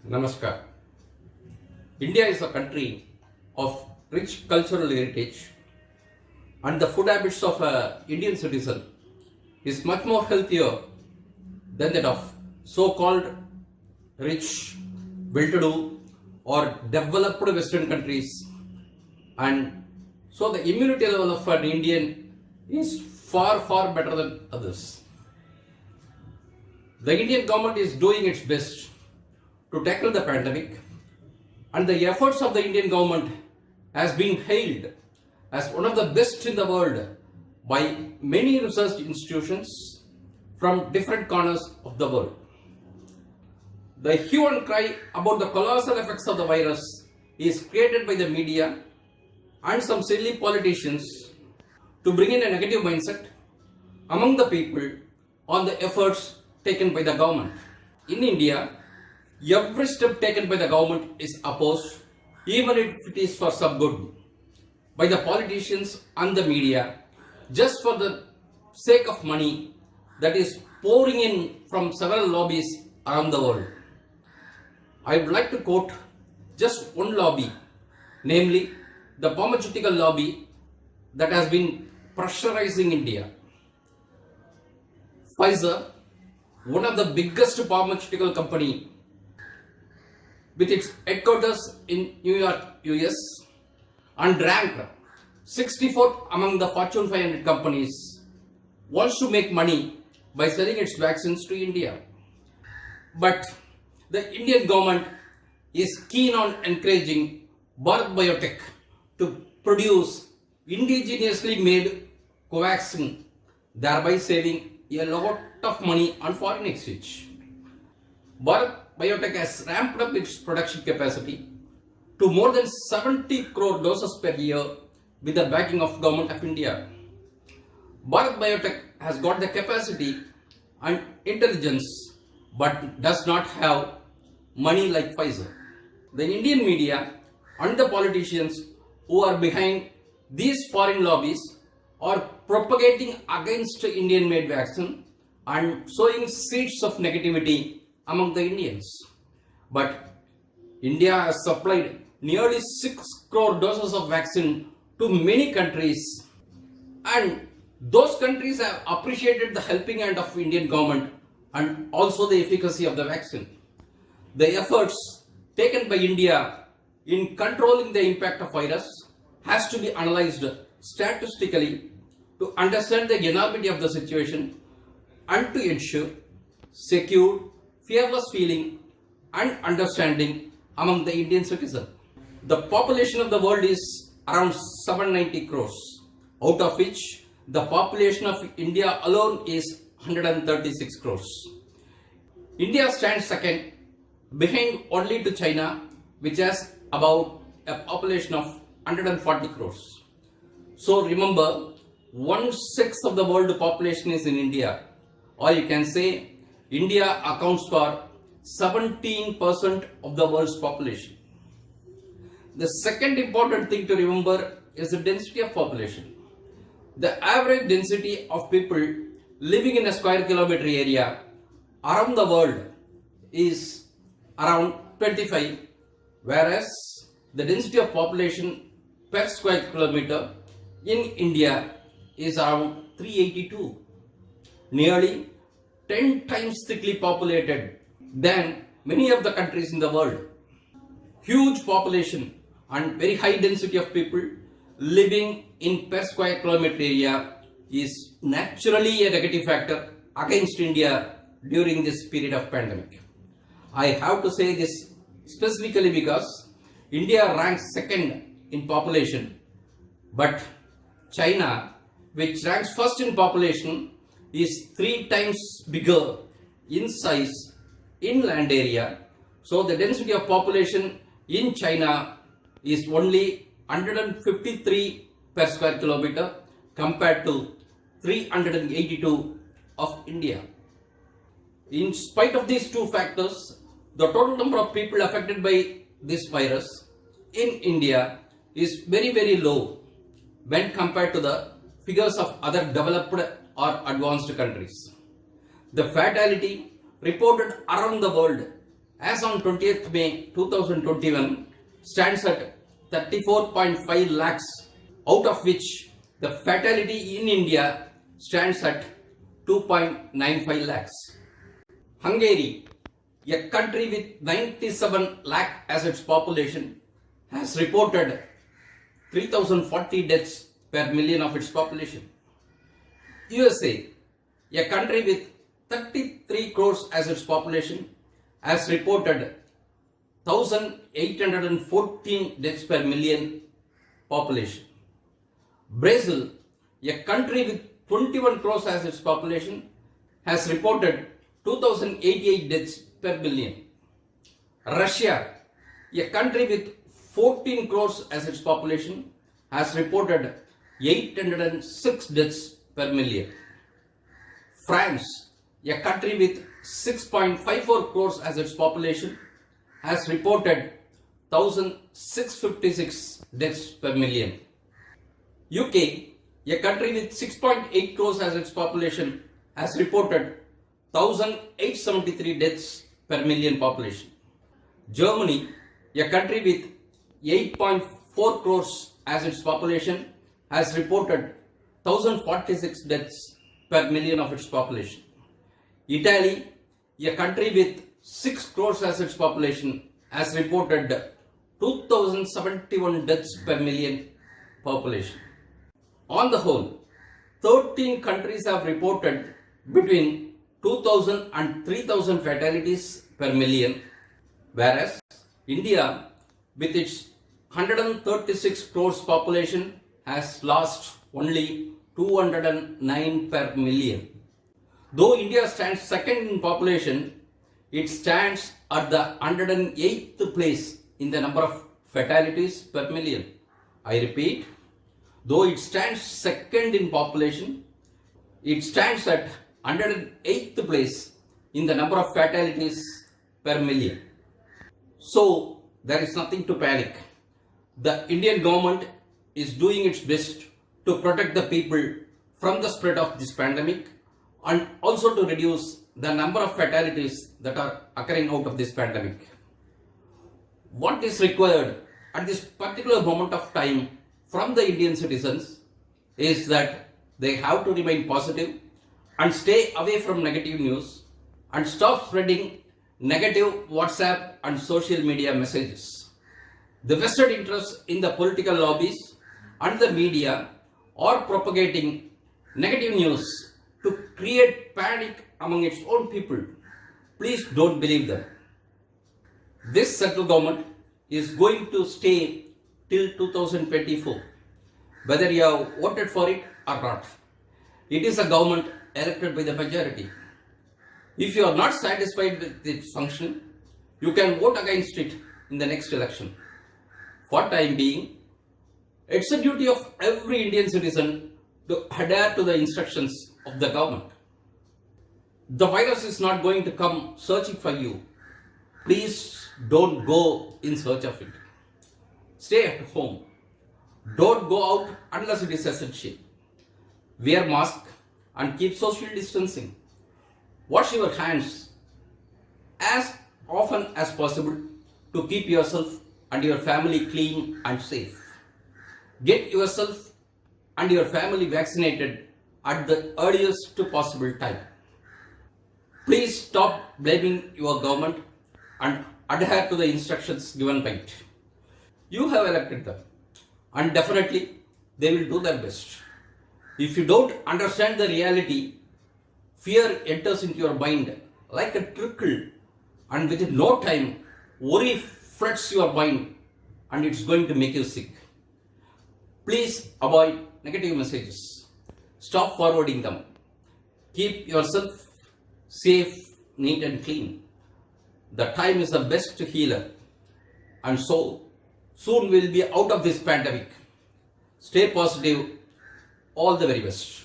Namaskar. India is a country of rich cultural heritage, and the food habits of an Indian citizen is much more healthier than that of so-called rich, well-to-do or developed Western countries. And so the immunity level of an Indian is far, far better than others. The Indian government is doing its best to tackle the pandemic, and the efforts of the Indian government has been hailed as one of the best in the world by many research institutions from different corners of the world. The hue and cry about the colossal effects of the virus is created by the media and some silly politicians to bring in a negative mindset among the people on the efforts taken by the government. In India, every step taken by the government is opposed, even if it is for some good, by the politicians and the media, just for the sake of money that is pouring in from several lobbies around the world. I would like to quote just one lobby, namely the pharmaceutical lobby that has been pressurizing India. Pfizer, one of the biggest pharmaceutical company with its headquarters in New York, US, and ranked 64th among the Fortune 500 companies, wants to make money by selling its vaccines to India. But the Indian government is keen on encouraging Bharat Biotech to produce indigenously made Covaxin, thereby saving a lot of money on foreign exchange. Bharat Biotech has ramped up its production capacity to more than 70 crore doses per year with the backing of Government of India. Bharat Biotech has got the capacity and intelligence but does not have money like Pfizer. The Indian media and the politicians who are behind these foreign lobbies are propagating against Indian made vaccine and sowing seeds of negativity among the Indians. But India has supplied nearly 6 crore doses of vaccine to many countries, and those countries have appreciated the helping hand of Indian government and also the efficacy of the vaccine. The efforts taken by India in controlling the impact of virus has to be analyzed statistically to understand the enormity of the situation and to ensure secure, fearless feeling and understanding among the Indian citizen. The population of the world is around 790 crores, out of which the population of India alone is 136 crores. India stands second, behind only to China, which has about a population of 140 crores. So remember, 1/6 of the world population is in India, or you can say India accounts for 17% of the world's population. The second important thing to remember is the density of population. The average density of people living in a square kilometer area around the world is around 25, whereas the density of population per square kilometer in India is around 382, nearly 10 times thickly populated than many of the countries in the world. Huge population and very high density of people living in per square kilometer area is naturally a negative factor against India during this period of pandemic. I have to say this specifically because India ranks second in population, but China, which ranks first in population, is 3 times bigger in size in land area. So the density of population in China is only 153 per square kilometer compared to 382 of India. In spite of these two factors, the total number of people affected by this virus in India is very, very low when compared to the figures of other developed or advanced countries. The fatality reported around the world as on 20th May 2021 stands at 34.5 lakhs, out of which the fatality in India stands at 2.95 lakhs. Hungary, a country with 97 lakh as its population, has reported 3040 deaths per million of its population. USA, a country with 33 crores as its population, has reported 1814 deaths per million population. Brazil, a country with 21 crores as its population, has reported 2088 deaths per billion. Russia, a country with 14 crores as its population, has reported 806 deaths per million. France, a country with 6.54 crores as its population, has reported 1656 deaths per million. UK, a country with 6.8 crores as its population, has reported 1873 deaths per million population. Germany, a country with 8.4 crores as its population, has reported 1046 deaths per million of its population. Italy, a country with 6 crores as its population, has reported 2071 deaths per million population. On the whole, 13 countries have reported between 2000 and 3000 fatalities per million, whereas India, with its 136 crores population, has lost only 209 per million. Though India stands second in population, it stands at the 108th place in the number of fatalities per million. I repeat, though it stands second in population, it stands at 108th place in the number of fatalities per million. So, there is nothing to panic. The Indian government is doing its best to protect the people from the spread of this pandemic and also to reduce the number of fatalities that are occurring out of this pandemic. What is required at this particular moment of time from the Indian citizens is that they have to remain positive and stay away from negative news and stop spreading negative WhatsApp and social media messages. The vested interests in the political lobbies and the media are propagating negative news to create panic among its own people. Please don't believe them. This central government is going to stay till 2024, whether you have voted for it or not. It is a government elected by the majority. If you are not satisfied with its function, you can vote against it in the next election. For time being, it's a duty of every Indian citizen to adhere to the instructions of the government. The virus is not going to come searching for you. Please don't go in search of it. Stay at home. Don't go out unless it is essential. Wear mask and keep social distancing. Wash your hands as often as possible to keep yourself and your family clean and safe. Get yourself and your family vaccinated at the earliest possible time. Please stop blaming your government and adhere to the instructions given by it. You have elected them and definitely they will do their best. If you don't understand the reality, fear enters into your mind like a trickle, and within no time, worry floods your mind and it's going to make you sick. Please avoid negative messages. Stop forwarding them. Keep yourself safe, neat and clean. The time is the best healer, and so soon we'll be out of this pandemic. Stay positive. All the very best.